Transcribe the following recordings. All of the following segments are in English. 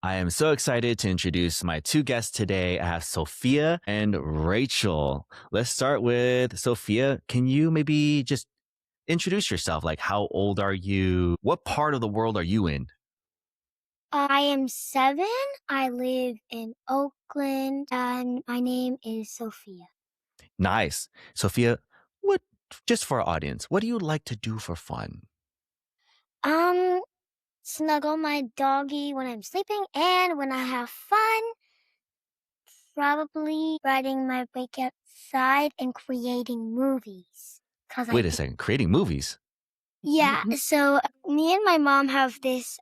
I am so excited to introduce my two guests today. I have Sophia and Rachel. Let's start with Sophia. Can you maybe just introduce yourself? Like, how old are you? What part of the world are you in? I am 7. I live in Oakland, and my name is Sophia. Nice. Sophia, what, just for our audience, what do you like to do for fun? Um, Snuggle my doggy when I'm sleeping, and when I have fun, probably riding my bike outside and creating movies. Cause I Wait a do. second, creating movies. Yeah. So me and my mom have this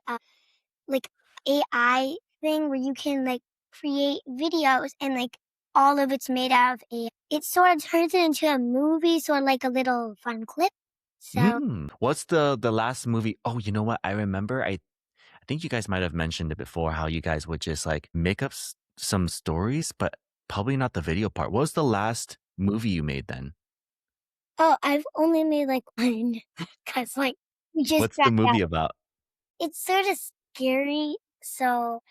like AI thing where you can like create videos and like all of it's made out of AI. It sort of turns it into a movie, sort of like a little fun clip. So, What's the last movie? Oh, you know what? I remember. I think you guys might have mentioned it before. How you guys would just like make up some stories, but probably not the video part. What was the last movie you made then? oh, I've only made like one because like we just What's the cracked movie out. about? It's sort of scary, so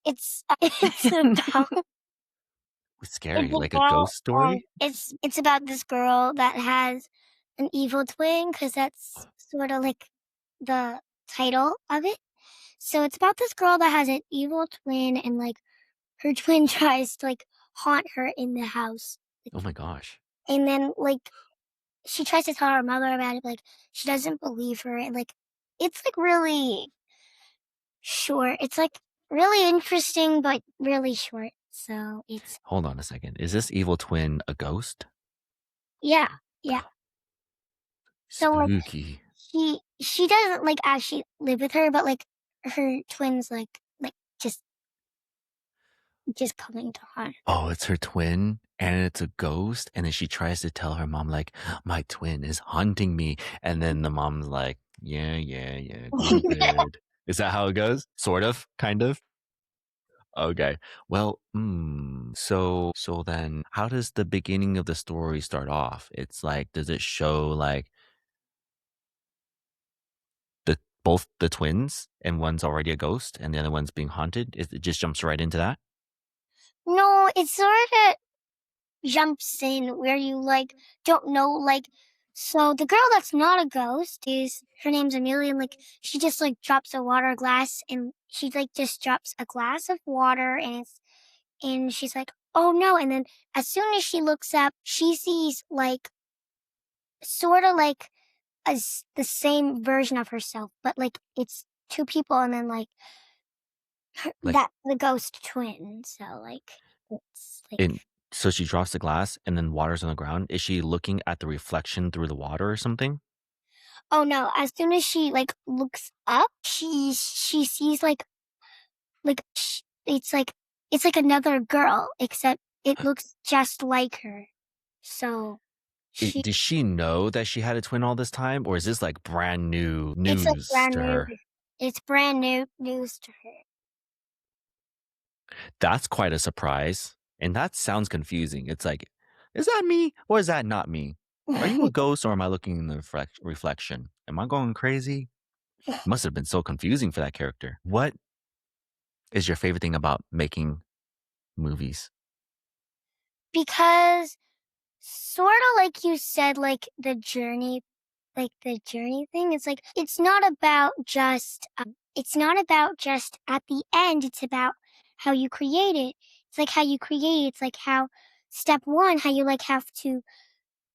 it's about Scary, like a ghost story. it's about this girl that has an evil twin because that's sort of like the title of it. So it's about this girl that has an evil twin and like her twin tries to like haunt her in the house. Oh my gosh. And then like she tries to tell her mother about it, but, like she doesn't believe her and like it's like really short. It's like really interesting but really short. So it's Hold on a second. Is this evil twin a ghost? yeah, yeah. So like Spooky. she doesn't like actually live with her, but like her twins like just coming to haunt. Oh, it's her twin and it's a ghost. And then she tries to tell her mom, like, my twin is haunting me. And then the mom's like, yeah, yeah, yeah, go good. Is that how it goes? Sort of, kind of. Okay. Well, so then how does the beginning of the story start off? It's like, does it show like the both the twins and one's already a ghost and the other one's being haunted? It just jumps right into that? No, it sort of jumps in where you like don't know like so the girl that's not a ghost is her name's Amelia and like she just like drops a water glass and she like just drops a glass of water and she's like, oh no. And then as soon as she looks up, she sees like sort of like as the same version of herself, but like it's two people and then like Like that the ghost twin. So like it's like in so she drops the glass and then water's on the ground. Is she looking at the reflection through the water or something? oh no, as soon as she like looks up, she sees like it's like another girl except it looks just like her. So she Does she know that she had a twin all this time, or is this like brand new it's like news brand to new. her? It's brand new news to her. That's quite a surprise. And that sounds confusing. It's like, is that me or is that not me? Are you a ghost or am I looking in the reflection? Am I going crazy? Must have been so confusing for that character. What is your favorite thing about making movies? Because sort of like you said, like the journey thing. It's like it's not about just at the end. It's about how you create it. It's like how you create it. It's like how step one, how you like have to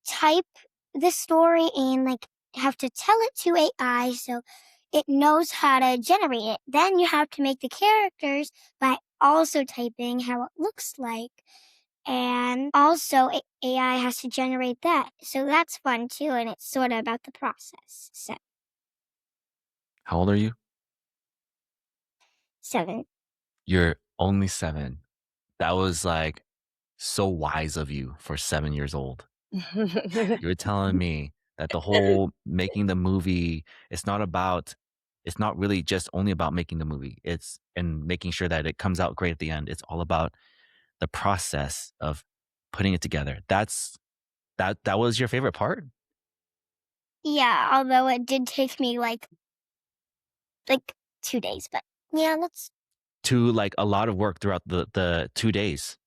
type the story and like have to tell it to AI so it knows how to generate it. Then you have to make the characters by also typing how it looks like. And also AI has to generate that. So that's fun too. And it's sort of about the process. So How old are you? 7. You're only 7. That was like so wise of you for 7 years old. You're telling me that the whole making the movie, it's not really just only about making the movie. It's and making sure that it comes out great at the end. It's all about the process of putting it together. That was your favorite part? Yeah, although it did take me like 2 days, but yeah, to like a lot of work throughout the 2 days.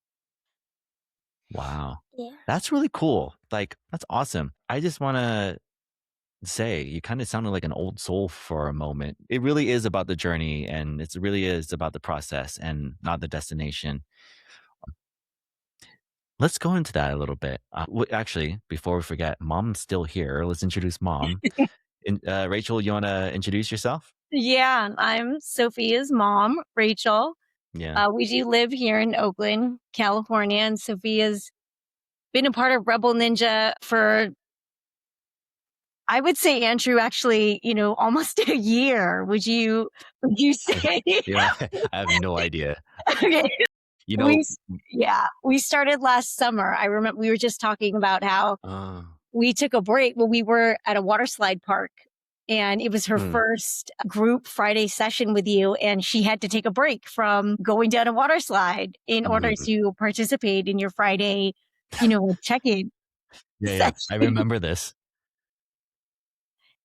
Wow. Yeah. That's really cool. Like, that's awesome. I just want to say you kind of sounded like an old soul for a moment. It really is about the journey and it really is about the process and not the destination. Let's go into that a little bit. Actually, before we forget, mom's still here. Let's introduce mom. Rachel, you want to introduce yourself? Yeah, I'm Sophia's mom, Rachel. Yeah. We do live here in Oakland, California, and Sophia's been a part of Rebel Ninja for, I would say, Andrew, actually, almost a year. Would you say? You know, I have no idea. Okay. You We, know, s- yeah, we started last summer. I remember we were just talking about how uh, we took a break. Well, we were at a water slide park and it was her hmm, first group Friday session with you. And she had to take a break from going down a water slide in order mhm. to participate in your Friday, check-in Yeah, yeah. I session. remember this.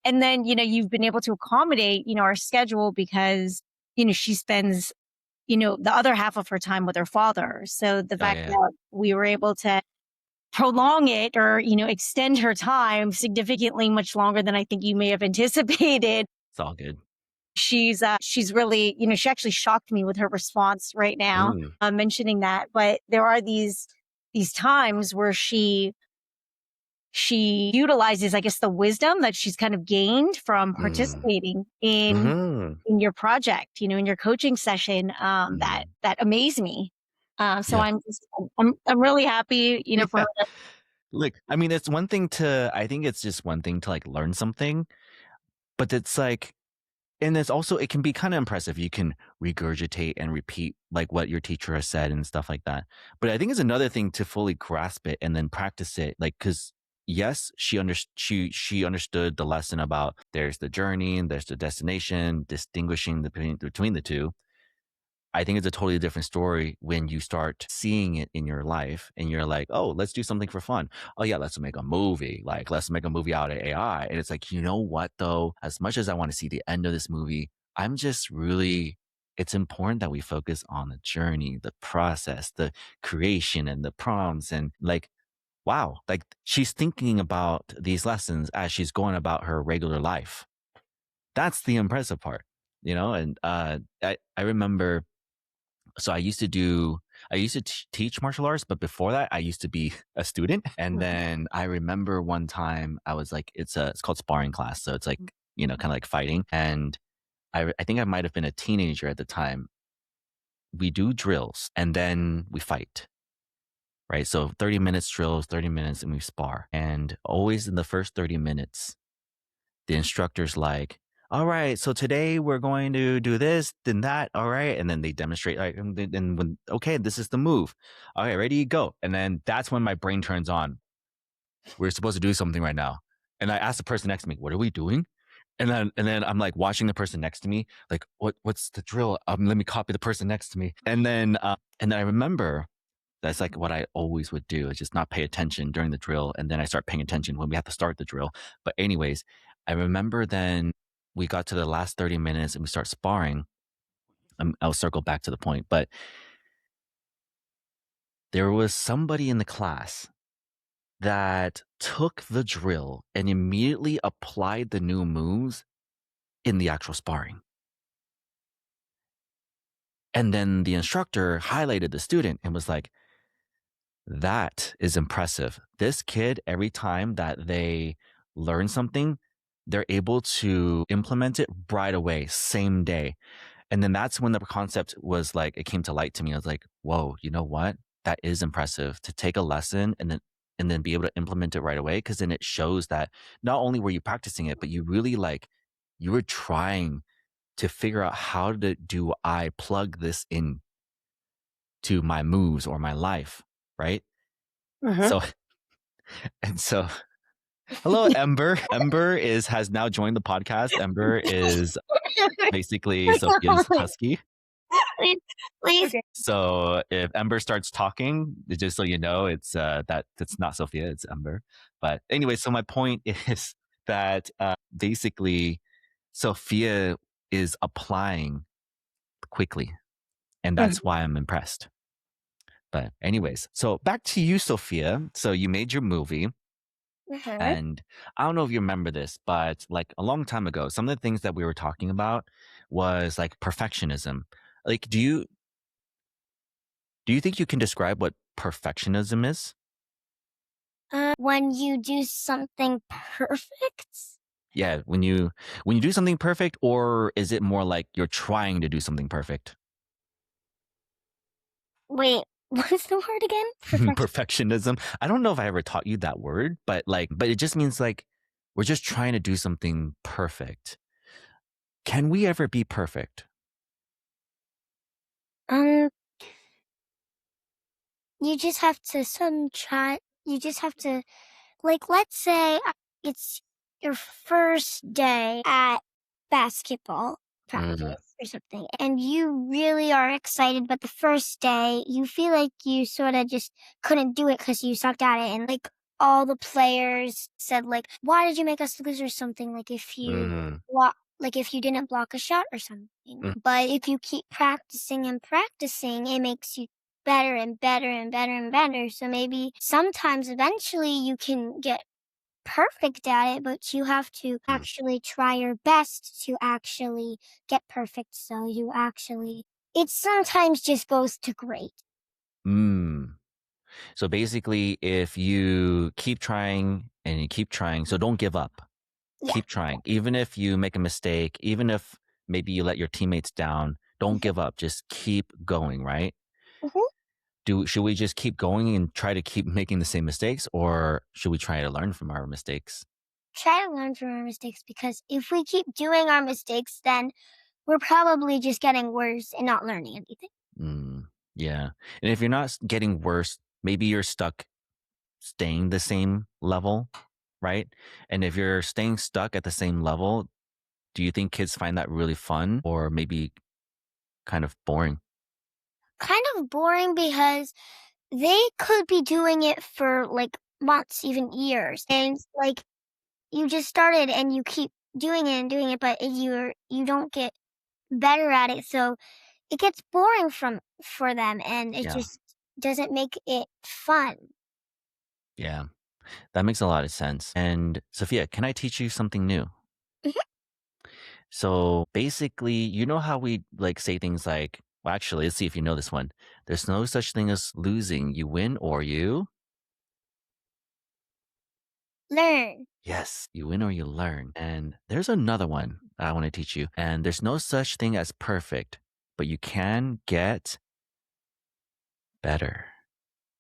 And then, you've been able to accommodate, our schedule because, she spends, the other half of her time with her father. So the Yeah, fact yeah. that we were able to prolong it or, extend her time significantly much longer than I think you may have anticipated. It's all good. She's really, she actually shocked me with her response right now, Mm, mentioning that. But there are these times where she utilizes, I guess, the wisdom that she's kind of gained from mm, participating in mhm, your project, in your coaching session, that mm. that amaze me. So Yeah. I'm really happy, for Yeah. her. Look, I mean, it's one thing to I think it's just one thing to, like, learn something, but it's like and it's also it can be kinda impressive. You can regurgitate and repeat, like, what your teacher has said and stuff like that. But I think it's another thing to fully grasp it and then practice it, like, because yes, she understood the lesson about there's the journey and there's the destination, distinguishing between the 2. I think it's a totally different story when you start seeing it in your life and you're like, oh, let's do something for fun. Oh, yeah, let's make a movie. Like, let's make a movie out of AI. And it's like, you know what, though? As much as I want to see the end of this movie, I'm just really, it's important that we focus on the journey, the process, the creation, and the prompts. And like, wow, like she's thinking about these lessons as she's going about her regular life. That's the impressive part, you know? And I remember so I used to teach martial arts, but before that, I used to be a student. And Mhm. then I remember one time I was like, it's called sparring class. So it's like, you know, kind of like fighting. And I think I might have been a teenager at the time. We do drills and then we fight, right? So 30 minutes drills, 30 minutes and we spar. And always in the first 30 minutes, the instructor's like, all right, so today we're going to do this, then that. All right. And then they demonstrate, like, and when, okay, this is the move. All right, ready, go. And then that's when my brain turns on. We're supposed to do something right now. And I ask the person next to me, what are we doing? And then I'm like watching the person next to me, like, what's the drill? Let me copy the person next to me. And then I remember that's like what I always would do is just not pay attention during the drill. And then I start paying attention when we have to start the drill. But anyways, I remember then we got to the last 30 minutes and we start sparring. I'll circle back to the point, but there was somebody in the class that took the drill and immediately applied the new moves in the actual sparring. And then the instructor highlighted the student and was like, that is impressive. This kid, every time that they learn something, they're able to implement it right away, same day. And then that's when the concept was like, it came to light to me. I was like, whoa, you know what? That is impressive to take a lesson and then be able to implement it right away. Cause then it shows that not only were you practicing it, but you really like, you were trying to figure out how to do I plug this in to my moves or my life, right? Mhm. So and so hello, Ember. Ember is has now joined the podcast. Ember is basically Sophia's husky. Please, please. Okay. So if Ember starts talking, just so you know, it's that's not Sophia, it's Ember. But anyway, so my point is that basically Sophia is applying quickly. And that's why I'm impressed. But anyways, so back to you, Sophia. So you made your movie. Mhm. And I don't know if you remember this, but like a long time ago, some of the things that we were talking about was like perfectionism. Like, do you think you can describe what perfectionism is? When you do something perfect? Yeah, when you do something perfect, or is it more like you're trying to do something perfect? Wait, what's the word again? Perfection. Perfectionism. I don't know if I ever taught you that word, but it just means like we're just trying to do something perfect. Can we ever be perfect? Um, you just have to some try. You just have to like. Let's say it's your first day at basketball Mm, practice or something, and you really are excited. But the first day, you feel like you sort of just couldn't do it because you sucked at it, and like all the players said, like, "Why did you make us lose?" or something. Like if you mm, block, like if you didn't block a shot or something. mm, But if you keep practicing and practicing, it makes you better and better and better and better. So maybe sometimes eventually you can get perfect at it, but you have to mm. actually try your best to actually get perfect. So you actually, it sometimes just goes to great. Mm. So basically, if you keep trying and you keep trying, so don't give up. Yeah. Keep trying. Even if you make a mistake, even if maybe you let your teammates down, don't Hmm. give up. Just keep going, right? Hmm. Should we just keep going and try to keep making the same mistakes, or should we try to learn from our mistakes? Try to learn from our mistakes because if we keep doing our mistakes, then we're probably just getting worse and not learning anything. Mm, yeah. And if you're not getting worse, maybe you're stuck staying the same level, right? And if you're staying stuck at the same level, do you think kids find that really fun or maybe kind of boring? Kind of boring because they could be doing it for like months, even years. And like you just started and you keep doing it, but you don't get better at it. So it gets boring for them and it Yeah. just doesn't make it fun. Yeah. That makes a lot of sense. And Sophia, can I teach you something new? Mhm. So basically, you know how we like say things like, well, actually, let's see if you know this one. There's no such thing as losing. You win or you. Learn. Yes, you win or you learn. And there's another one I want to teach you. And there's no such thing as perfect, but you can get better.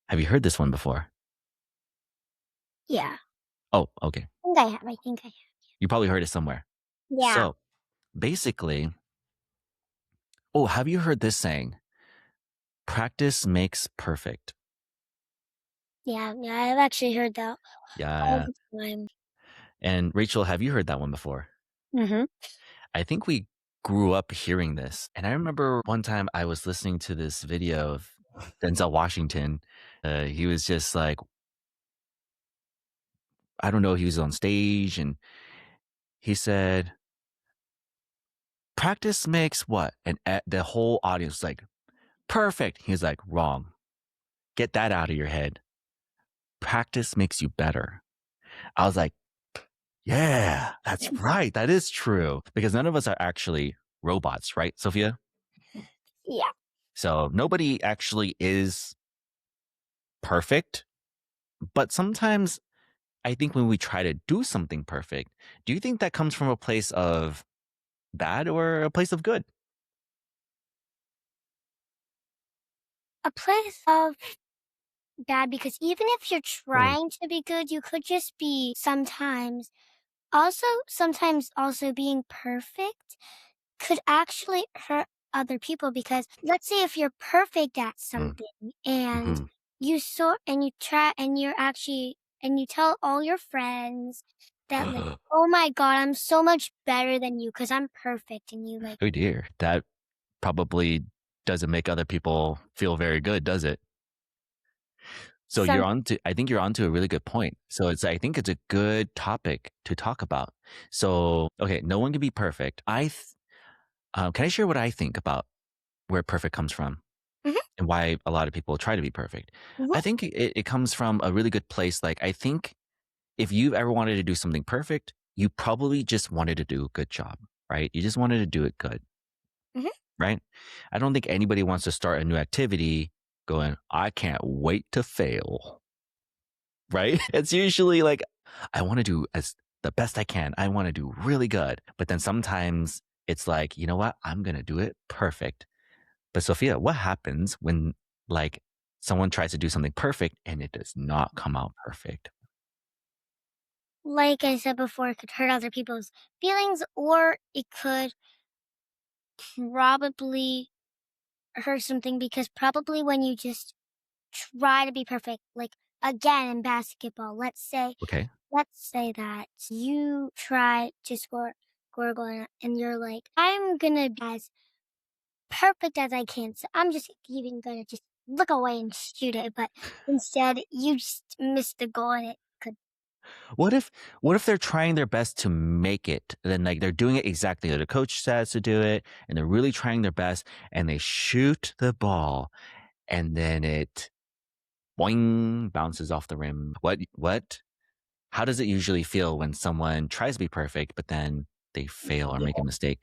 Have you heard this one before? Yeah. Oh, okay. I think I have. You probably heard it somewhere. Yeah. So basically, oh, have you heard this saying? Practice makes perfect. Yeah. Yeah. I've actually heard that Yeah, all yeah. the time. And Rachel, have you heard that one before? Hmm. I think we grew up hearing this. And I remember one time I was listening to this video of Denzel Washington. He was just like, I don't know, he was on stage and he said, practice makes what? And the whole audience was like, perfect. He's like, wrong. Get that out of your head. Practice makes you better. I was like, yeah, that's right. That is true. Because none of us are actually robots, right, Sophia? Yeah. So nobody actually is perfect. But sometimes I think when we try to do something perfect, do you think that comes from a place of bad or a place of good? A place of bad because even if you're Mm, trying to be good, you could just be sometimes also being perfect could actually hurt other people because let's say if you're perfect at mm, something and mhm. you try and you're actually and you tell all your friends that like, oh my god, I'm so much better than you because I'm perfect and you like Oh dear. That probably doesn't make other people feel very good, does it? So some I think you're onto a really good point. So I think it's a good topic to talk about. So, okay, no one can be perfect. Can I share what I think about where perfect comes from Mhm, and why a lot of people try to be perfect. mhm, I think it comes from a really good place. Like, I think if you've ever wanted to do something perfect, you probably just wanted to do a good job, right? You just wanted to do it good, mhm. right? I don't think anybody wants to start a new activity going, I can't wait to fail, right? It's usually like, I want to do as the best I can. I want to do really good. But then sometimes it's like, you know what? I'm going to do it perfect. But Sophia, what happens when like someone tries to do something perfect and it does not come out perfect? Like I said before, it could hurt other people's feelings, or it could probably hurt something because probably when you just try to be perfect, like again in basketball, Okay. let's say that you try to score a goal and you're like, I'm gonna be as perfect as I can. So I'm just even gonna just look away and shoot it. But instead you just missed the goal and it could. What if they're trying their best to make it? Then like they're doing it exactly how the coach says to do it, and they're really trying their best, and they shoot the ball, and then it boing bounces off the rim. What? How does it usually feel when someone tries to be perfect, but then they fail or make a mistake?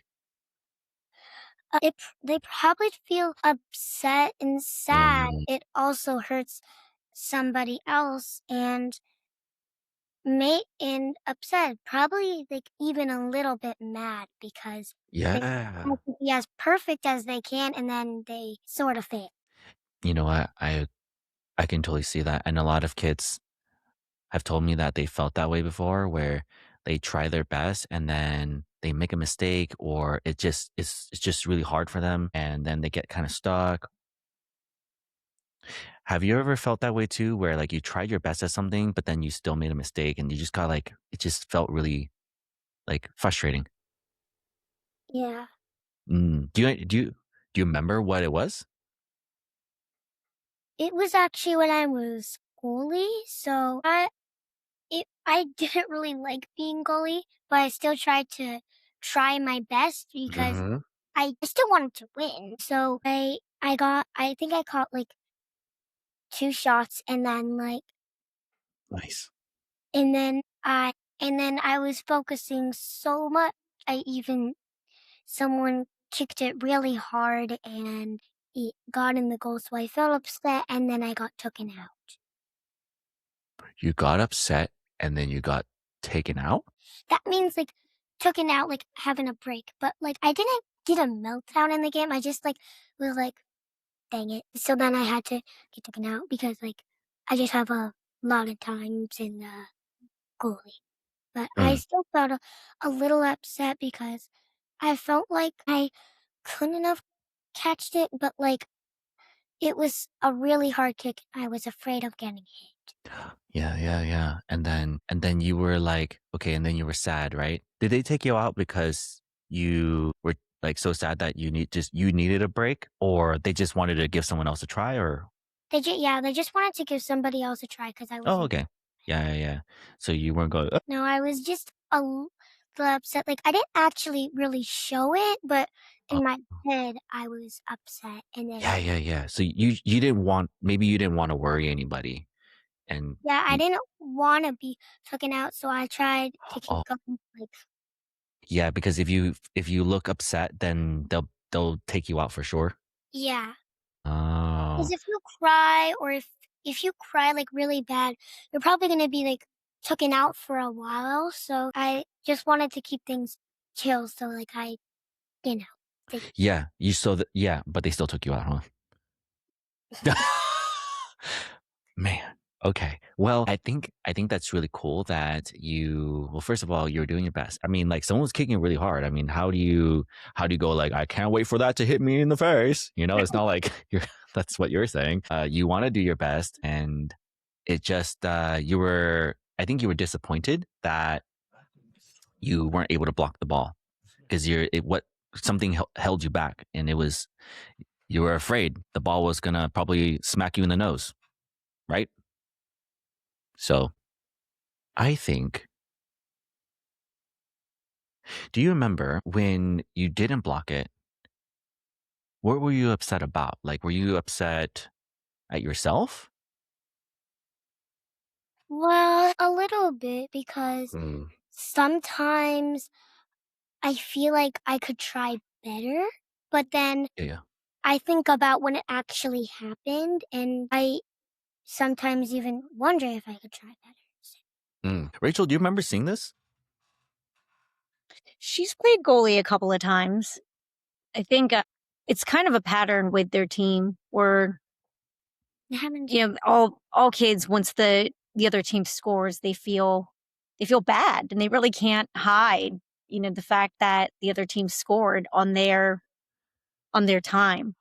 They probably feel upset and sad. Mm, It also hurts somebody else and may and upset, probably like even a little bit mad because they try yeah. to be as perfect as they can and then they sort of fail. You know what? I can totally see that, and a lot of kids have told me that they felt that way before, where they try their best and then they make a mistake, or it's just really hard for them, and then they get kind of stuck. Have you ever felt that way too, where like you tried your best at something, but then you still made a mistake, and you just got like it just felt really like frustrating? Yeah. Do you remember what it was? It was actually when I was goalie, so I didn't really like being goalie, but I still tried to try my best because Mhm. I still wanted to win. So I think I caught like 2 shots and then Nice. and then I and then I was focusing so much I even someone kicked it really hard and it got in the goal, so I felt upset and then I got taken out. You got upset and then you got taken out? That means like taken out like having a break, but like I didn't get a meltdown in the game. I just like was like, dang it. So then I had to get taken out because like I just have a lot of times in the goalie. But I Mm. still felt a little upset because I felt like I couldn't have catched it, but like it was a really hard kick. I was afraid of getting hit. Yeah, yeah, yeah. And then you were like, okay, and then you were sad, right? Did they take you out because you were like so sad that you needed a break, or they just wanted to give someone else a try, or They just wanted to give somebody else a try because I oh, wasn't. okay. Yeah, yeah, yeah. So you weren't going, "Oh." No, I was just little upset. Like I didn't actually really show it, but Oh, in my head I was upset. And yeah, then yeah, yeah. So you didn't want, maybe you didn't want to worry anybody, and yeah, I you didn't want to be taken out, so I tried to keep oh going. Like yeah, because if you look upset, then they'll take you out for sure. yeah, because Oh. if you cry or if you cry like really bad, you're probably gonna be like taken out for a while. So I just wanted to keep things chill. So like you know, think Yeah, you saw that. Yeah, but they still took you out, huh? Man. Okay. Well, I think that's really cool that you well, first of all, you're doing your best. I mean, like someone was kicking really hard. I mean, how do you go like, I can't wait for that to hit me in the face? You know, it's not like you're that's what you're saying. You want to do your best, and it just you were I think you were disappointed that you weren't able to block the ball because something held you back, and it was you were afraid the ball was gonna probably smack you in the nose, right? So I think, do you remember when you didn't block it What were you upset about? Like, were you upset at yourself? Well, a little bit because Mm. sometimes I feel like I could try better, but then Yeah, yeah. I think about when it actually happened, and I sometimes even wonder if I could try better. Rachel, do you remember seeing this? She's played goalie a couple of times. I think it's kind of a pattern with their team where It happens. all kids once the other team scores, they feel bad and they really can't hide, the fact that the other team scored on their time.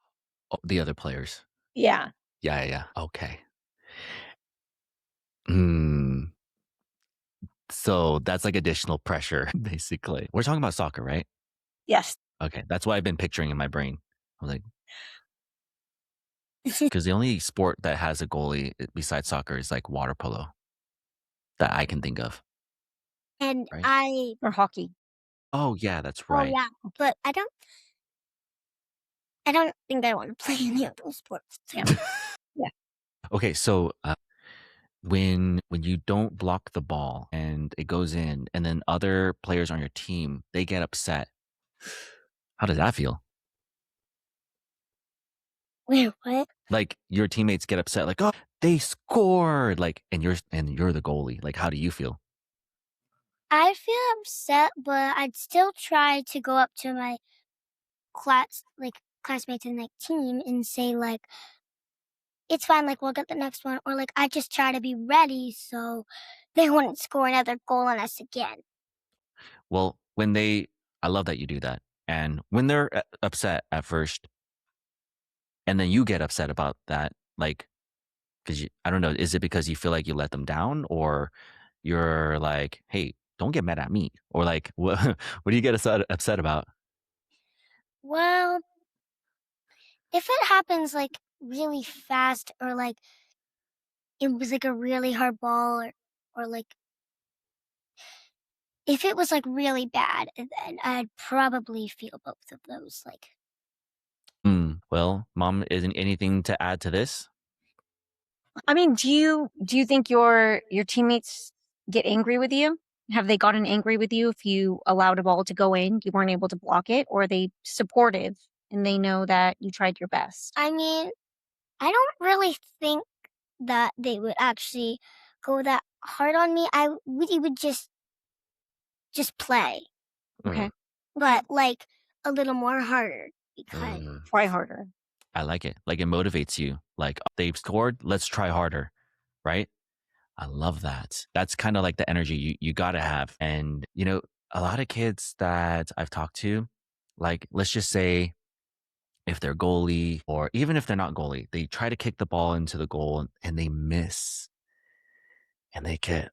Oh, the other players. Yeah. Yeah, yeah, yeah. Okay. Mm. So that's like additional pressure, basically. We're talking about soccer, right? Yes. Okay, that's what I've been picturing in my brain. I'm like, because the only sport that has a goalie besides soccer is like water polo that I can think of, And right? I Or hockey. Oh, yeah, that's oh, right. yeah, but I don't think I wanna play any of those sports too. Yeah. Yeah. Okay, so when you don't block the ball and it goes in, and then other players on your team they get upset, how does that feel? Wait, what? Like your teammates get upset, like, oh, they scored, like, and you're the goalie. Like, how do you feel? I feel upset, but I'd still try to go up to my classmates in, like, team and say, like, "It's fine, like, we'll get the next one," or, like, I just try to be ready so they wouldn't score another goal on us again. Well, I love that you do that. And when they're upset at first, and then you get upset about that, like, because I don't know, is it because you feel like you let them down, or you're like, hey, don't get mad at me, or like, what do you get upset about? Well, if it happens, like, really fast or, like, it was, like, a really hard ball or, like, if it was, like, really bad, then I'd probably feel both of those, like, Well, mom, isn't anything to add to this? I mean, do you think your teammates get angry with you? Have they gotten angry with you if you allowed a ball to go in, you weren't able to block it, or are they supportive and they know that you tried your best? I mean, I don't really think that they would actually go that hard on me. We would just play, Mm, Okay. but, like, a little more harder because mm. Try harder. I like it. Like it motivates you. Like they've scored, let's try harder, right? I love that. That's kind of like the energy you gotta have. And a lot of kids that I've talked to, like let's just say if they're goalie or even if they're not goalie, they try to kick the ball into the goal and they miss and they get,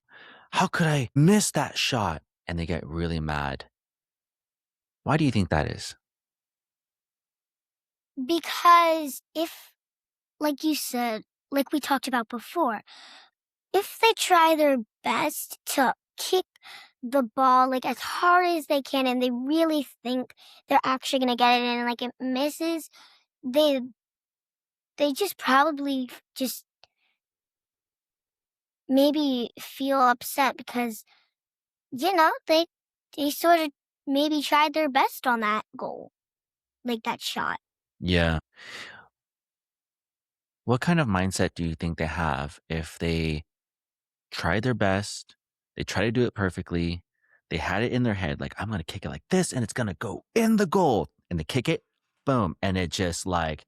how could I miss that shot? And they get really mad. Why do you think that is? because if, like you said, like we talked about before, if they try their best to kick the ball, like, as hard as they can and they really think they're actually gonna get it and, like, it misses, they they just probably just maybe feel upset because, they sort of maybe tried their best on that goal, like that shot. Yeah. What kind of mindset do you think they have if they try their best, they try to do it perfectly, they had it in their head, like, I'm gonna kick it like this and it's gonna go in the goal. And they kick it, boom, and it just like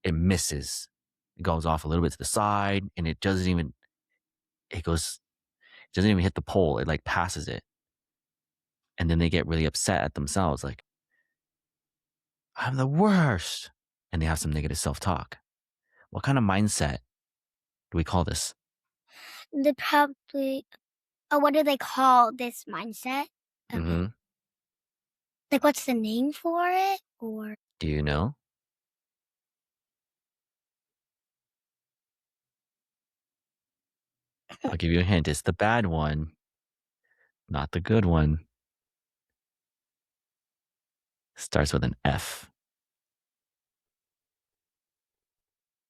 it misses. It goes off a little bit to the side and it goes it doesn't even hit the pole. It like passes it. And then they get really upset at themselves, like, I'm the worst. And they have some negative self-talk. What kind of mindset do we call this? They probably what do they call this mindset? Okay. Hmm. Like, what's the name for it? Or Do you know? I'll give you a hint. It's the bad one, not the good one. Starts with an F.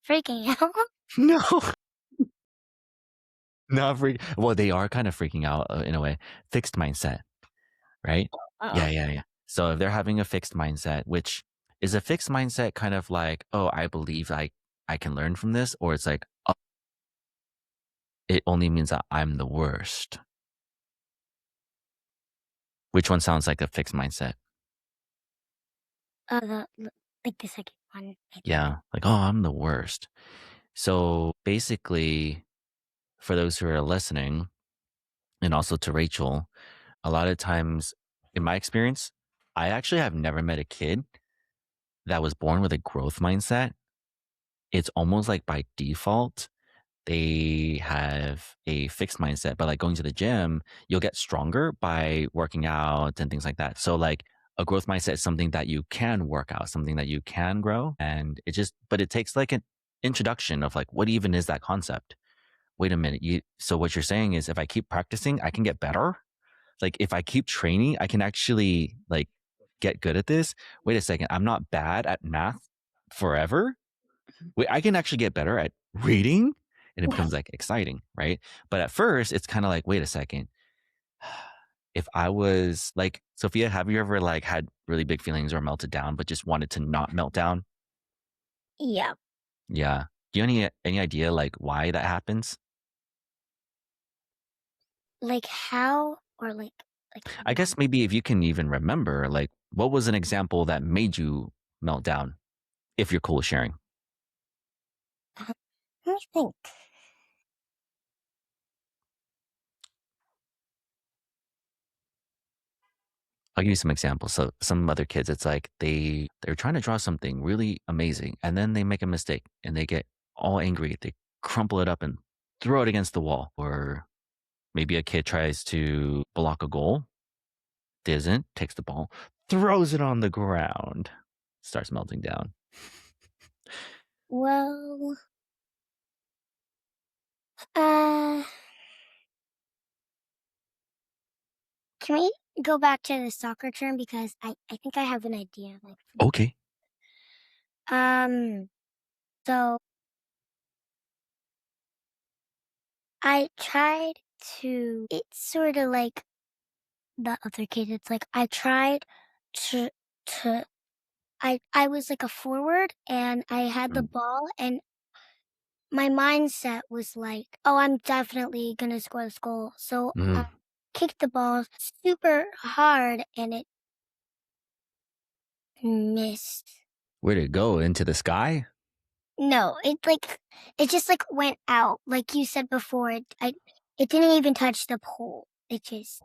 freaking out. No, not freak well, they are kind of freaking out, in a way. Fixed mindset, right? Yeah, Oh. yeah, yeah. So if they're having a fixed mindset, which is a fixed mindset kind of like, "Oh, I believe I can learn from this," or it's like, "Oh, it only means that I'm the worst." Which one sounds like a fixed mindset? Like the second one, I think. Yeah, like, "Oh, I'm the worst." So basically, for those who are listening, and also to Rachel, a lot of times, in my experience, I actually have never met a kid that was born with a growth mindset. It's almost like by default, they have a fixed mindset, but like going to the gym, you'll get stronger by working out and things like that. So like a growth mindset is something that you can work out, something that you can grow. And it just, but it takes like an introduction of like, what even is that concept? Wait a minute. So what you're saying is if I keep practicing, I can get better. Like if I keep training, I can actually like get good at this. Wait a second. I'm not bad at math forever. Wait, I can actually get better at reading, and it becomes like exciting, right? But at first, it's kind of like, wait a second. If I was like, Sophia, have you ever like had really big feelings or melted down, but just wanted to not melt down? Yeah. Yeah. Do you have any idea like why that happens? Like how or like I why? guess maybe if you can even remember, like, what was an example that made you melt down? If you're cool with sharing, Let me think. I'll give you some examples. So some other kids, it's like they're trying to draw something really amazing, and then they make a mistake and they get all angry. They crumple it up and throw it against the wall. Or maybe a kid tries to block a goal, doesn't, takes the ball, throws it on the ground, starts melting down. Well, uh, can we go back to the soccer term because I think I have an idea. Like, Okay. um, so I tried to. It's sort of like the other kid. It's like I tried to to. I was like a forward and I had the Mm, ball and my mindset was like, "Oh, I'm definitely gonna score this goal." So I mm. kicked the ball super hard and it missed. Where'd it go? Into the sky? No, it just like went out. Like you said before, it didn't even touch the pole. It just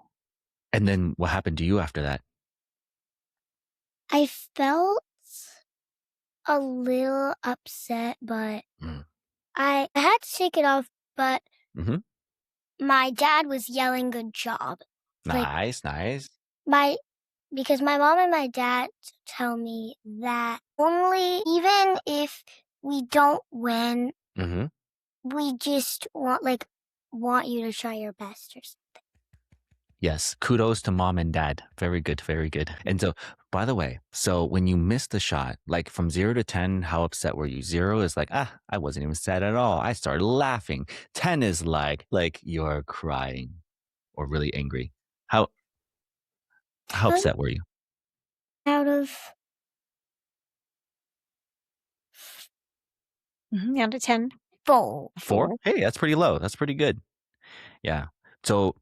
And then what happened to you after that? I felt a little upset, but Mm. I had to shake it off, but Hmm. my dad was yelling good job. Like Nice, nice. my because my mom and my dad tell me that only even if we don't win, Hmm. we just want you to try your best or something. Yes, kudos to mom and dad. Very good, very good. And so, by the way, so when you missed the shot, like from 0 to 10, how upset were you? 0 is like, I wasn't even sad at all. I started laughing. 10 is like you're crying or really angry. How how 10 upset were you? out of Out of 10. 4. 4? 4. Hey, that's pretty low. That's pretty good. Yeah. So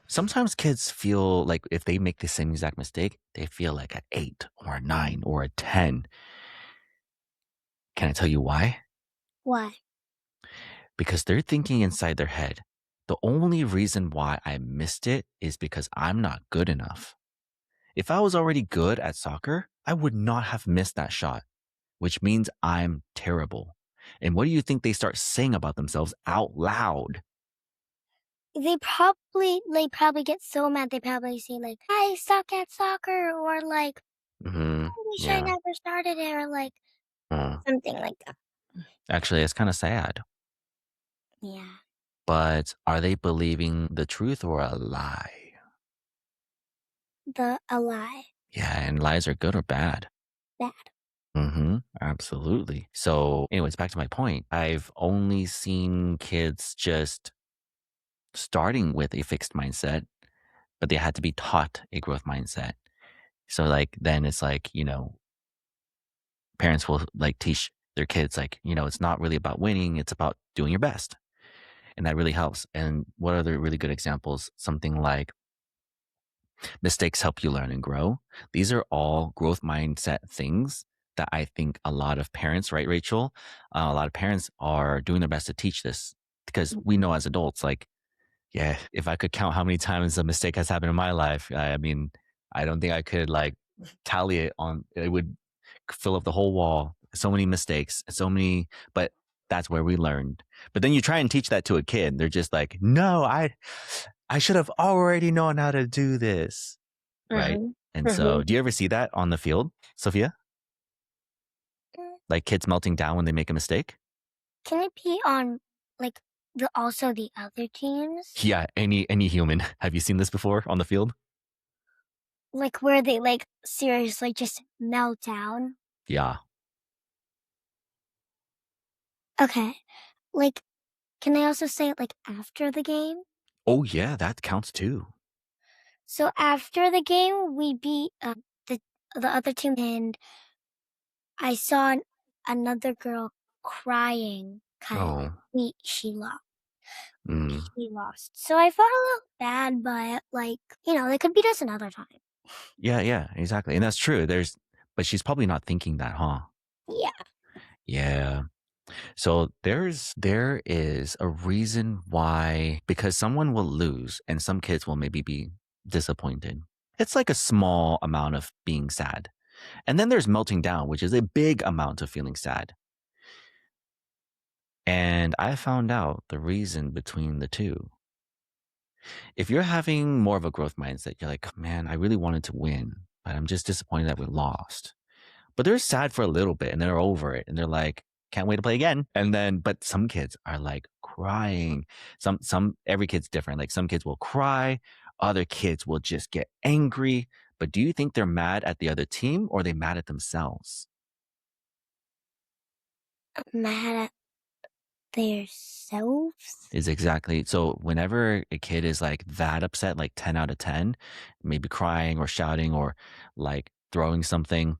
sometimes kids feel like if they make the same exact mistake, they feel like an 8 or a 9 or a 10. Can I tell you why? Why? Because they're thinking inside their head, the only reason why I missed it is because I'm not good enough. If I was already good at soccer, I would not have missed that shot, which means I'm terrible. And what do you think they start saying about themselves out loud? They probably get so mad, they probably say, like, "I suck at soccer," or like, Hmm. "I wish I Yeah. never started it," or like, Mm. something like that. Actually, it's kind of sad. Yeah. But are they believing the truth or a lie? A lie. Yeah, and lies are good or bad. Bad. Absolutely. So, anyways, back to my point. I've only seen kids just starting with a fixed mindset, but they had to be taught a growth mindset. So, like, then it's like, parents will like teach their kids, like, it's not really about winning, it's about doing your best. And that really helps. And what are the really good examples? Something like mistakes help you learn and grow. These are all growth mindset things that I think a lot of parents, right, Rachel? A lot of parents are doing their best to teach this because we know as adults, like, yeah, if I could count how many times a mistake has happened in my life, I mean, I don't think I could like tally it on, it would fill up the whole wall. So many mistakes, so many, but that's where we learned. But then you try and teach that to a kid. They're just like, no, I should have already known how to do this. Right. Mhm. And so do you ever see that on the field, Sophia? Mm, Like kids melting down when they make a mistake? can it be on like the other teams? Yeah, any human. Have you seen this before on the field? Like where they like seriously just melt down? Yeah. Okay. Like, can I also say it like after the game? Oh yeah, that counts too. So after the game, we beat the the other team, and I saw another girl crying because Oh. she lost. Mm. She lost. So I felt a little bad, but like they could beat us another time. Yeah, yeah, exactly. And that's true. But she's probably not thinking that, huh? Yeah. Yeah. So there is a reason why because someone will lose and some kids will maybe be disappointed. It's like a small amount of being sad. And then there's melting down, which is a big amount of feeling sad. And I found out the reason between the two. If you're having more of a growth mindset, you're like, man, I really wanted to win, but I'm just disappointed that we lost. But they're sad for a little bit and they're over it and they're like, can't wait to play again. And then, but some kids are like crying. Every kid's different. Like some kids will cry, other kids will just get angry. But do you think they're mad at the other team or are they mad at themselves? Mad at themselves. Is exactly so whenever a kid is like that upset, like 10 out of 10, maybe crying or shouting or like throwing something,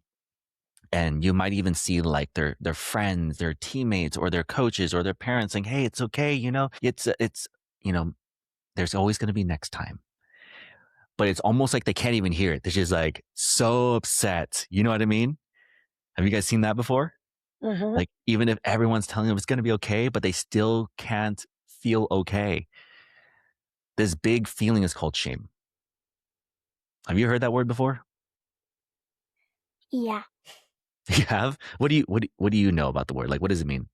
and you might even see like their friends, their teammates or their coaches or their parents saying, hey, it's okay, it's you know there's always going to be next time, but it's almost like they can't even hear it. They're just like so upset, you know what I mean? Have you guys seen that before? Mhm. Like even if everyone's telling them it's going to be okay, but they still can't feel okay. This big feeling is called shame. Have you heard that word before? Yeah. You have? What do you know about the word? Like what does it mean?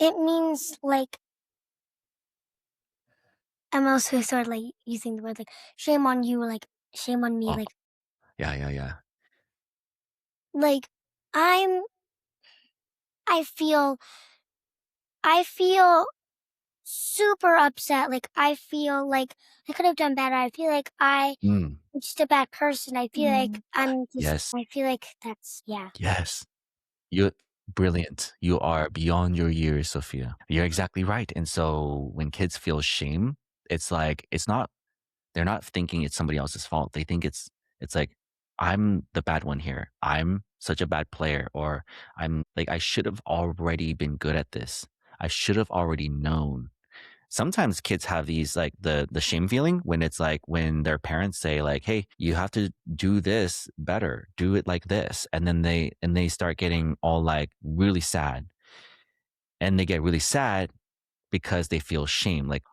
It means like I'm also sort of like using the word like shame on you, like shame on me, Oh, yeah, yeah, yeah. like I'm I feel I feel super upset. Like I feel like I could have done better. I feel like Mm, I'm just a bad person. I feel like yes, I feel like that's yeah. yes. You're brilliant. You are beyond your years, Sophia. You're exactly right. And so when kids feel shame, it's like they're not thinking it's somebody else's fault. They think it's like I'm the bad one here. I'm such a bad player or I'm like I should have already been good at this. I should have already known. Sometimes kids have these like the shame feeling when it's like when their parents say like, hey, you have to do this better, do it like this, and then they start getting all like really sad, and they get really sad because they feel shame, like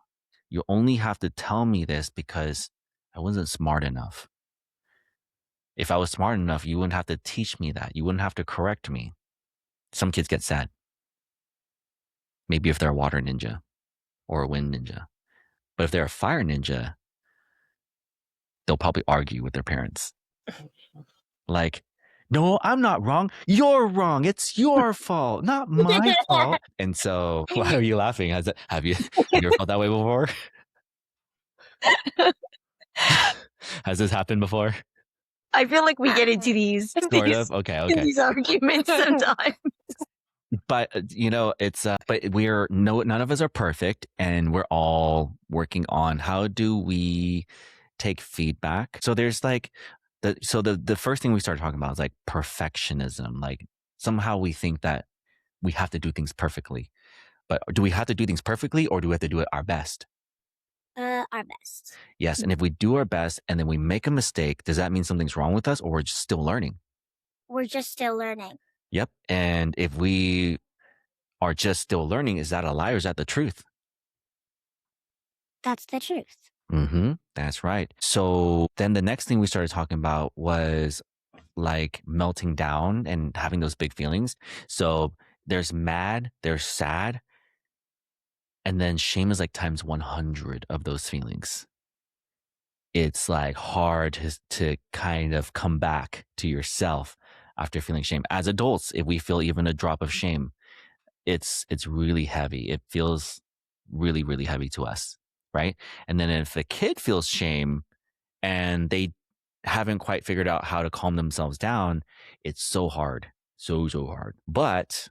you only have to tell me this because I wasn't smart enough. If I was smart enough, you wouldn't have to teach me that, you wouldn't have to correct me. Some kids get sad, maybe if they're a water ninja or a wind ninja, but if they're a fire ninja, they'll probably argue with their parents. Like, no, I'm not wrong. You're wrong. It's your fault, not my fault. And so, why are you laughing? Have you ever felt that way before? Has this happened before? I feel like we get into these Sort of. Okay. in Okay. these arguments sometimes. But it's but none of us are perfect, and we're all working on how do we take feedback. So there's like the first thing we started talking about is like perfectionism. Like somehow we think that we have to do things perfectly. But do we have to do things perfectly, or do we have to do it our best? Our best. Yes. And if we do our best and then we make a mistake, does that mean something's wrong with us, or we're just still learning? We're just still learning. Yep. And if we are just still learning, is that a lie or is that the truth? That's the truth. That's right. So then the next thing we started talking about was like melting down and having those big feelings. So there's mad, there's sad, and then shame is like times 100 of those feelings. It's like hard to kind of come back to yourself after feeling shame. As adults, if we feel even a drop of shame, it's really heavy. It feels really, really heavy to us, right? And then if a kid feels shame and they haven't quite figured out how to calm themselves down, it's so hard. So hard. But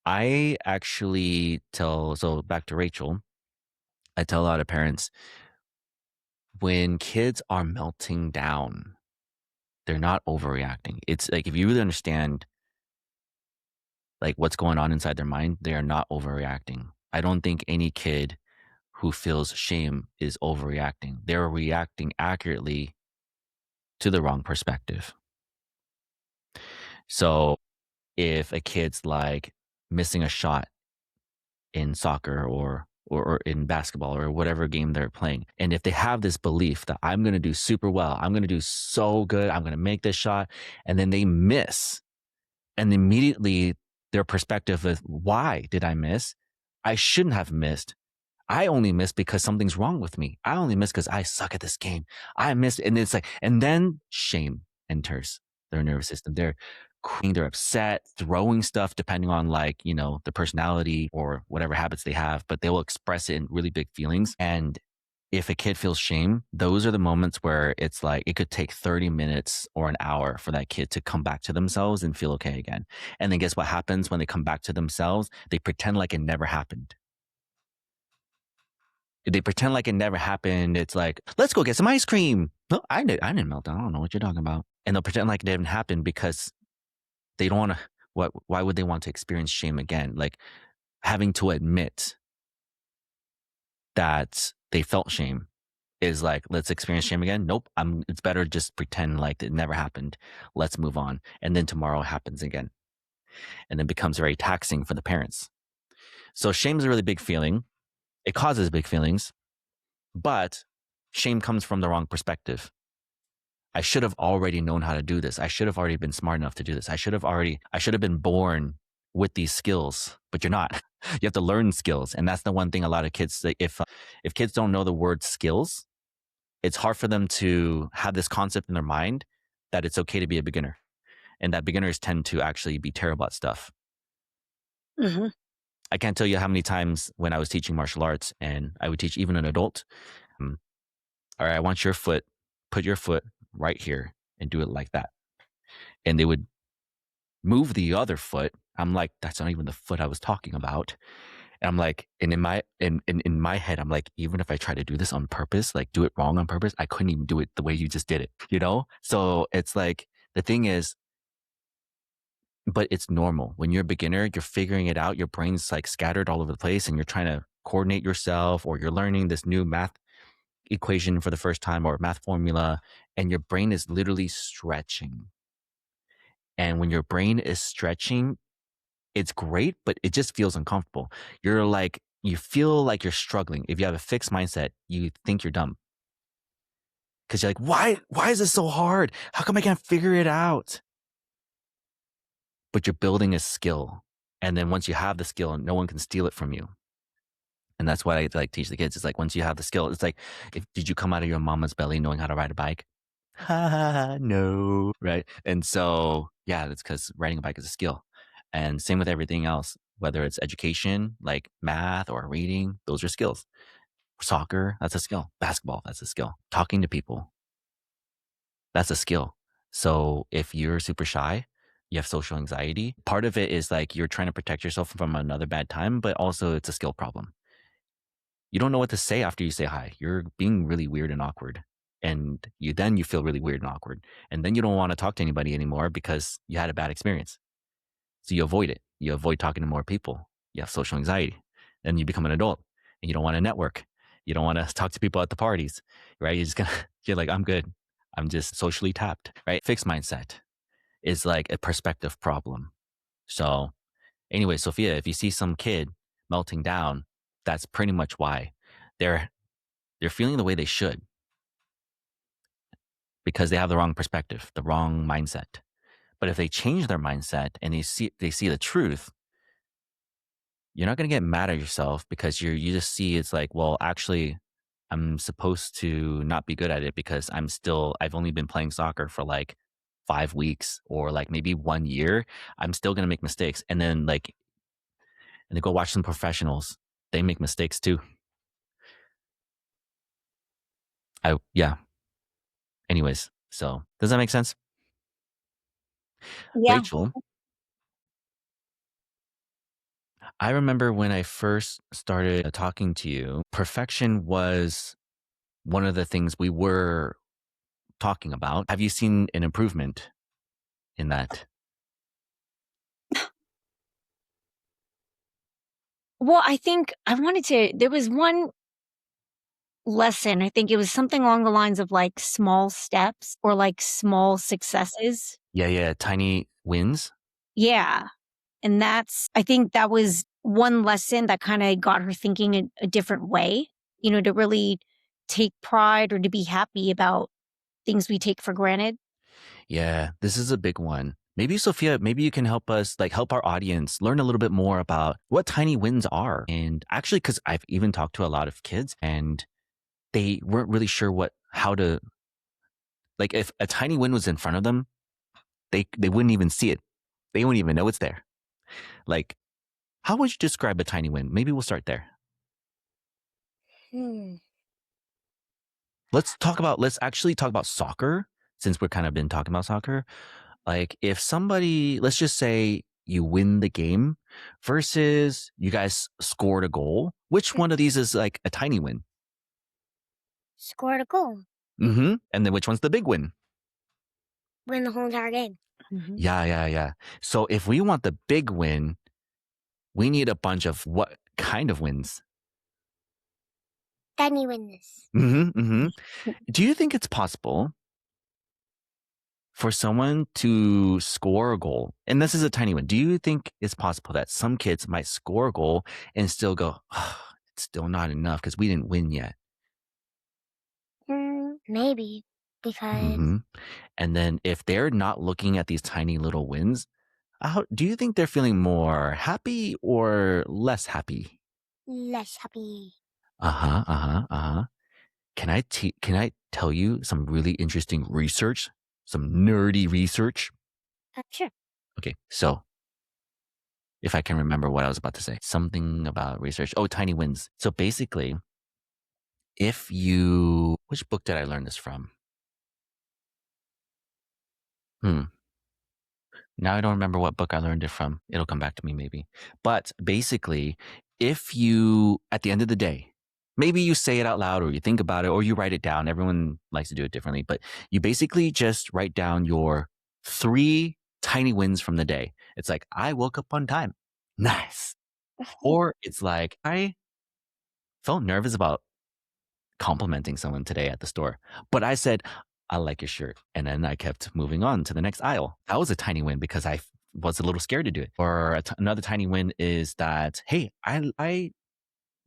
I actually so back to Rachel, I tell a lot of parents when kids are melting down, they're not overreacting. It's like if you really understand like what's going on inside their mind, they are not overreacting. I don't think any kid who feels shame is overreacting. They're reacting accurately to the wrong perspective. So if a kid's like missing a shot in soccer or in basketball or whatever game they're playing, and if they have this belief that I'm going to do super well, I'm going to do so good, I'm going to make this shot, and then they miss, and immediately their perspective is, why did I miss? I shouldn't have missed. I only miss because something's wrong with me. I only miss because I suck at this game. I missed, and it's like, and then shame enters their nervous system. They're crying, they're upset, throwing stuff, depending on like, the personality or whatever habits they have, but they will express it in really big feelings. And if a kid feels shame, those are the moments where it's like it could take 30 minutes or an hour for that kid to come back to themselves and feel okay again. And then guess what happens when they come back to themselves? They pretend like it never happened. They pretend like it never happened. It's like, let's go get some ice cream. No, I didn't melt down. I don't know what you're talking about. And they'll pretend like it didn't happen because they don't want to. Why would they want to experience shame again? Like having to admit that they felt shame is like, let's experience shame again. Nope. It's better just pretend like it never happened. Let's move on. And then tomorrow happens again. And then becomes very taxing for the parents. So shame is a really big feeling. It causes big feelings, but shame comes from the wrong perspective. I should have already known how to do this. I should have already been smart enough to do this. I should have been born with these skills, but you're not. You have to learn skills. And that's the one thing a lot of kids, if kids don't know the word skills, it's hard for them to have this concept in their mind that it's okay to be a beginner and that beginners tend to actually be terrible at stuff. Mm-hmm. I can't tell you how many times when I was teaching martial arts and I would teach even an adult, all right, I want put your foot right here and do it like that. And they would move the other foot. I'm like, that's not even the foot I was talking about. And I'm like, and in my head, I'm like, even if I try to do this on purpose, like do it wrong on purpose, I couldn't even do it the way you just did it. So it's like, the thing is, but it's normal. When you're a beginner, you're figuring it out. Your brain's like scattered all over the place and you're trying to coordinate yourself, or you're learning this new math equation for the first time or math formula, and your brain is literally stretching. And when your brain is stretching, it's great, but it just feels uncomfortable. You feel like you're struggling. If you have a fixed mindset, you think you're dumb. Because you're like, why is this so hard? How come I can't figure it out? But you're building a skill. And then once you have the skill, no one can steal it from you. And that's what I like teach the kids. It's like, once you have the skill, it's like, did you come out of your mama's belly knowing how to ride a bike? No. Right. And so, yeah, that's because riding a bike is a skill. And same with everything else, whether it's education, like math or reading, those are skills. Soccer, that's a skill. Basketball, that's a skill. Talking to people, That's a skill. So if you're super shy, you have social anxiety, part of it is like you're trying to protect yourself from another bad time, but also it's a skill problem. You don't know what to say after you say hi. You're being really weird and awkward. And you feel really weird and awkward. And then you don't want to talk to anybody anymore because you had a bad experience. So you avoid it. You avoid talking to more people. You have social anxiety. Then you become an adult and you don't want to network. You don't want to talk to people at the parties, right? You're just gonna, you're like, I'm good. I'm just socially tapped, right? Fixed mindset is like a perspective problem. So anyway, Sophia, if you see some kid melting down, that's pretty much why they're they're feeling the way they should because they have the wrong perspective, the wrong mindset. But if they change their mindset and they see the truth, you're not going to get mad at yourself because you just see it's like, well, actually, I'm supposed to not be good at it because I've only been playing soccer for like 5 weeks or like maybe 1 year. I'm still going to make mistakes. And then go watch some professionals. They make mistakes too. Yeah. Anyways, so does that make sense? Yeah. Rachel, I remember when I first started talking to you, perfection was one of the things we were talking about. Have you seen an improvement in that? Well, I think there was one lesson. I think it was something along the lines of like small steps or like small successes. Yeah, yeah. Tiny wins. Yeah. And I think that was one lesson that kind of got her thinking a different way, to really take pride or to be happy about things we take for granted. Yeah, this is a big one. Maybe Sophia, maybe you can help us, like help our audience learn a little bit more about what tiny wins are. And actually, because I've even talked to a lot of kids and they weren't really sure how to, like if a tiny win was in front of them, they wouldn't even see it. They wouldn't even know it's there. Like, how would you describe a tiny win? Maybe we'll start there. Hmm. Let's actually talk about soccer since we're kind of been talking about soccer. Like if somebody, let's just say you win the game versus you guys scored a goal, which one of these is like a tiny win? Scored a goal. And then which one's the big win? Win the whole entire game. Mhm. Yeah, yeah, yeah. So if we want the big win, we need a bunch of what kind of wins? Then you win this. Do you think it's possible for someone to score a goal, and this is a tiny one, do you think it's possible that some kids might score a goal and still go, oh, it's still not enough because we didn't win yet? Maybe. Because hmm And then if they're not looking at these tiny little wins, how do you think they're feeling more happy or less happy? less happy. Can I tell you some really interesting research, some nerdy research? Sure. Okay, so if I can remember what I was about to say. Something about research. Oh, tiny wins. So basically, which book did I learn this from? Hmm. Now I don't remember what book I learned it from. It'll come back to me maybe. But basically, at the end of the day, maybe you say it out loud or you think about it or you write it down. Everyone likes to do it differently, but you basically just write down your 3 tiny wins from the day. It's like, I woke up on time. Nice. Or it's like, I felt nervous about complimenting someone today at the store, but I said, I like your shirt. And then I kept moving on to the next aisle. That was a tiny win because I was a little scared to do it. Or another tiny win is that, hey, I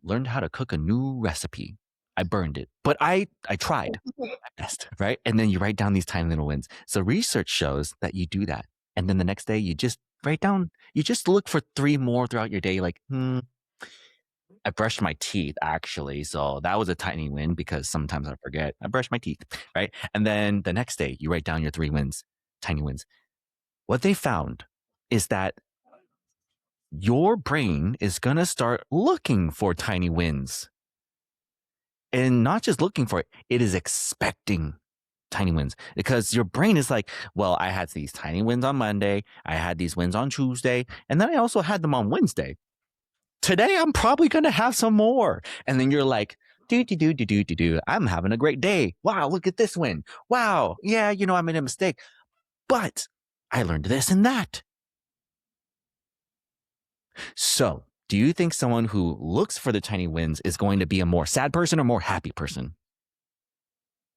learned how to cook a new recipe. I burned it, but I tried my best, right? And then you write down these tiny little wins. So research shows that you do that. And then the next day you just you just look for 3 more throughout your day, like, I brushed my teeth actually. So that was a tiny win because sometimes I forget. I brushed my teeth, right? And then the next day you write down your 3 wins, tiny wins. What they found is that your brain is going to start looking for tiny wins and not just looking for it, it is expecting tiny wins because your brain is like, well, I had these tiny wins on Monday, I had these wins on Tuesday, and then I also had them on Wednesday. Today, I'm probably going to have some more. And then you're like, I'm having a great day. Wow, look at this win. Wow, yeah, I made a mistake, but I learned this and that. So, do you think someone who looks for the tiny wins is going to be a more sad person or more happy person?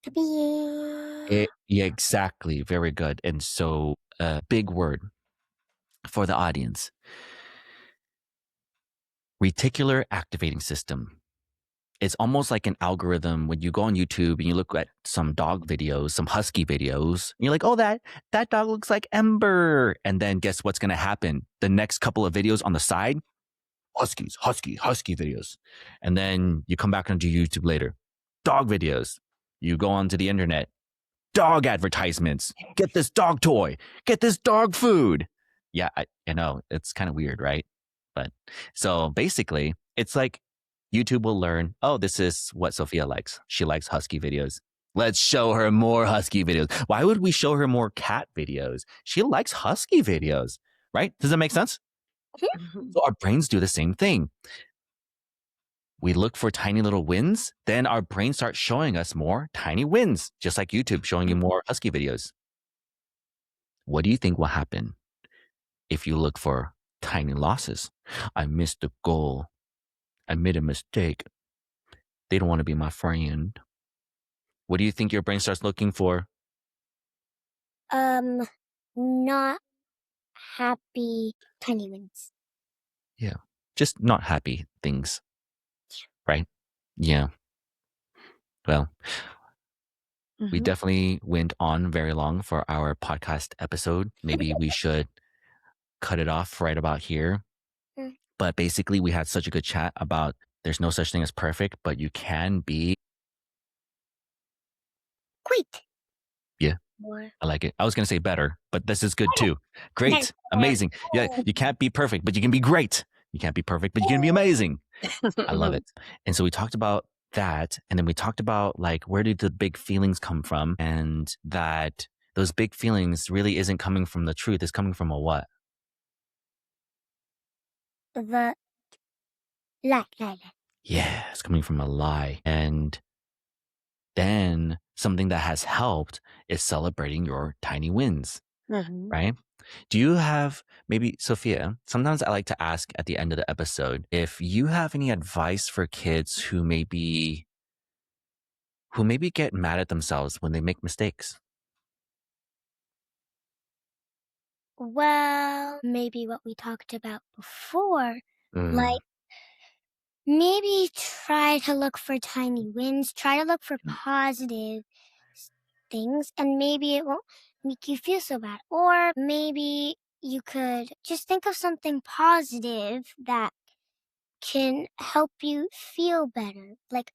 Happy. Yeah, exactly. Very good. And so, a big word for the audience: reticular activating system. It's almost like an algorithm when you go on YouTube and you look at some dog videos, some husky videos, and you're like, oh, that dog looks like Ember. And then guess what's going to happen? The next couple of videos on the side, husky videos. And then you come back onto YouTube later, dog videos. You go onto the internet, dog advertisements. Get this dog toy. Get this dog food. Yeah, I know it's kind of weird, right? But so basically, it's like YouTube will learn, oh, this is what Sofia likes. She likes husky videos. Let's show her more husky videos. Why would we show her more cat videos? She likes husky videos, right? Does that make sense? So our brains do the same thing. We look for tiny little wins, then our brain starts showing us more tiny wins, just like YouTube showing you more husky videos. What do you think will happen if you look for tiny losses? I missed a goal. I made a mistake. They don't want to be my friend. What do you think your brain starts looking for? Not happy tiny wins. Yeah, just not happy things, right? Yeah. Well, we definitely went on very long for our podcast episode. Maybe we should cut it off right about here. But basically, we had such a good chat about there's no such thing as perfect, but you can be. Great. Yeah, More. I like it. I was going to say better, but this is good too. Great. Amazing. Yeah, you can't be perfect, but you can be great. You can't be perfect, but you can be amazing. I love it. And so we talked about that. And then we talked about like, where do the big feelings come from? And that those big feelings really isn't coming from the truth. It's coming from a what? The lie. Yeah, it's coming from a lie. And then something that has helped is celebrating your tiny wins, right? Do you have maybe, Sophia, sometimes I like to ask at the end of the episode if you have any advice for kids who maybe get mad at themselves when they make mistakes. Well, maybe what we talked about before, like maybe try to look for tiny wins, try to look for positive things, and maybe it won't make you feel so bad. Or maybe you could just think of something positive that can help you feel better, like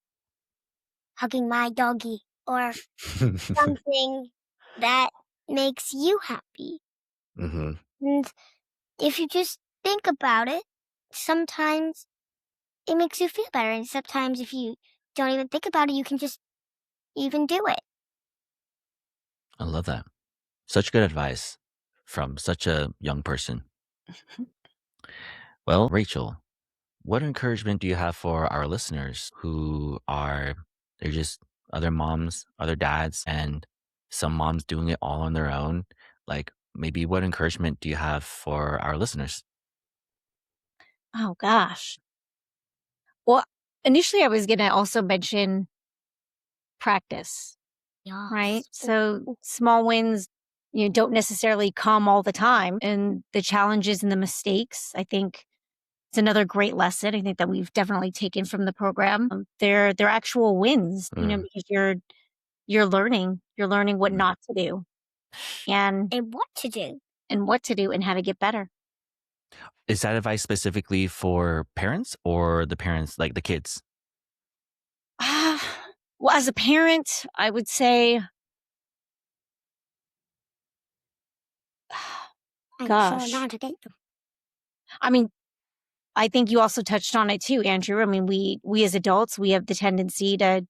hugging my doggy or something that makes you happy. And if you just think about it, sometimes it makes you feel better. And sometimes if you don't even think about it, you can just even do it. I love that. Such good advice from such a young person. Well, Rachel, what encouragement do you have for our listeners who they're just other moms, other dads, and some moms doing it all on their own? Like, maybe what encouragement do you have for our listeners? Oh gosh. Well, initially I was going to also mention practice, right? Yes. So small wins, don't necessarily come all the time. And the challenges and the mistakes, I think it's another great lesson. I think that we've definitely taken from the program. They're actual wins, because you're learning what not to do and what to do. And how to get better. Is that advice specifically for parents or the parents, like the kids? Well, as a parent, I would say, gosh, I mean, I think you also touched on it too, Andrew. I mean, we as adults, we have the tendency to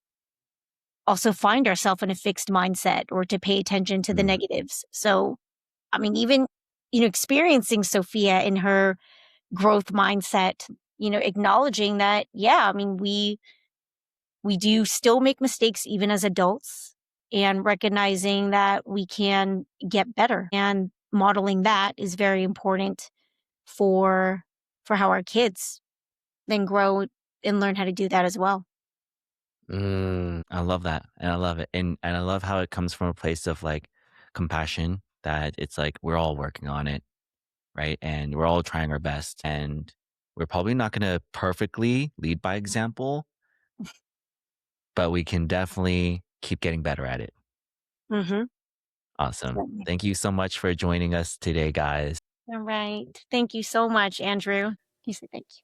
also find ourselves in a fixed mindset or to pay attention to the Mm, negatives. So, I mean, even, experiencing Sophia in her growth mindset, acknowledging that, yeah, I mean, we do still make mistakes even as adults and recognizing that we can get better and modeling that is very important for how our kids then grow and learn how to do that as well. I love that, and I love it, and I love how it comes from a place of, like, compassion, that it's like we're all working on it, right? And we're all trying our best, and we're probably not gonna perfectly lead by example, but we can definitely keep getting better at it. Mhm. Awesome. Certainly. Thank you so much for joining us today, guys. All right. Thank you so much, Andrew. You said thank you.